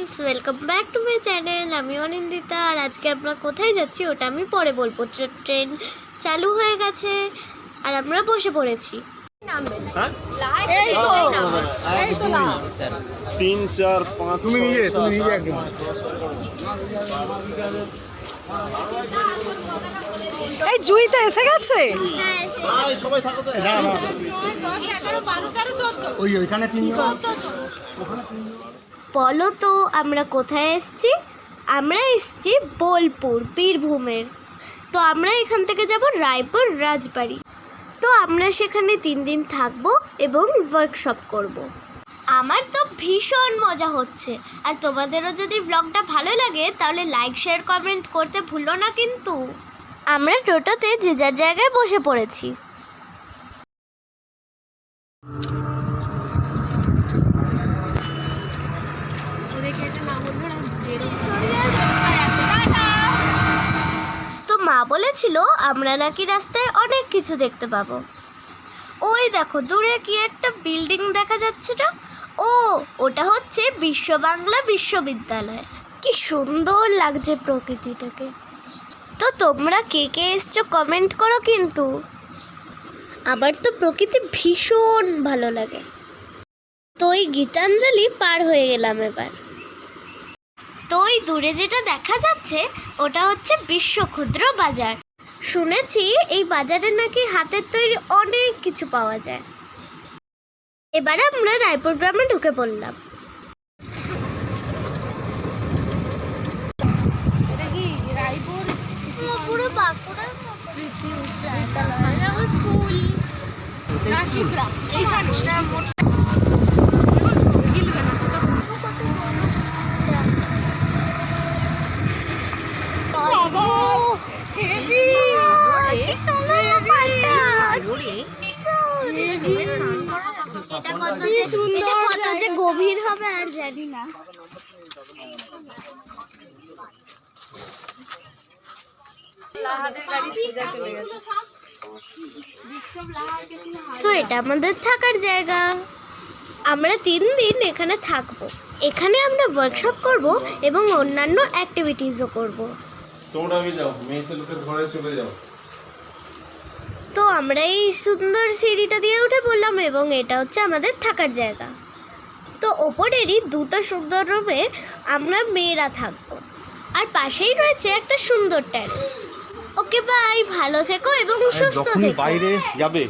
Guys, welcome back to my channel. আমি অনিন্দিতা। আর আজকে আমরা কোথায় যাচ্ছি ওটা আমি পরে বলবো। ট্রেন চালু হয়ে গেছে আর আমরা বসে পড়েছি। 3, 4, 5 তুমি নিজে একদম এই জুইতে এসে গেছে। সবাই থাকো তো। ওইখানে তিনজন। বলো তো আমরা কোথায় এসেছি? আমরা এসেছি বোলপুর, বীরভূমের। তো আমরা এখান থেকে যাব রায়পুর রাজবাড়ি। তো আমরা সেখানে 3 দিন থাকবো এবং ওয়ার্কশপ করব। আমার তো ভীষণ মজা হচ্ছে। আর তোমাদেরও যদি ব্লগটা ভালো লাগে তাহলে লাইক, শেয়ার, কমেন্ট করতে ভুলো না কিন্তু। আমরা টোটোতে যে যার জায়গায় বসে পড়েছি। তো মা বলেছিল আমরা নাকি রাস্তায় অনেক কিছু দেখতে পাবো। ওই দেখো দূরে কি একটা বিল্ডিং দেখা যাচ্ছে না? ওটা হচ্ছে বিশ্ব বাংলা বিশ্ববিদ্যালয়। কি সুন্দর লাগছে প্রকৃতিটাকে। তো তোমরা কে কে এসছো কমেন্ট করো কিন্তু। আমার তো প্রকৃতি ভীষণ ভালো লাগে। তো এই গীতাঞ্জলি পার হয়ে গেলাম এবার। তো ওই দূরে যেটা দেখা যাচ্ছে ওটা হচ্ছে বিশ্ব ক্ষুদ্র বাজার। শুনেছি এই বাজারে নাকি হাতের তৈরি অনেক কিছু পাওয়া যায়। এবারে আমরা রায়পুর গ্রামে ঢুকে পড়লাম। পুরো বাঁকুড়ার কত যে গভীর হবে আর জানি না। তো এটা আমাদের থাকার জায়গা। আমরা 3 দিন এখানে থাকবো। এখানে আমরা ওয়ার্কশপ করব এবং অন্যান্য অ্যাক্টিভিটিসও করব। তোমরা যাও, মেসে লোকের ঘরে চলে যাও। তো আমরা এই সুন্দর সিঁড়িটা দিয়ে উঠে পড়লাম এবং এটা হচ্ছে আমাদের থাকার জায়গা। তো ওপরেরই 2টো সুন্দর রুমে আমরা মেয়েরা থাকবো। আর পাশেই রয়েছে একটা সুন্দর টেরেস। ওকে বাই, ভালো থেকো এবং সুস্থ থেকো। বাইরে যাবে।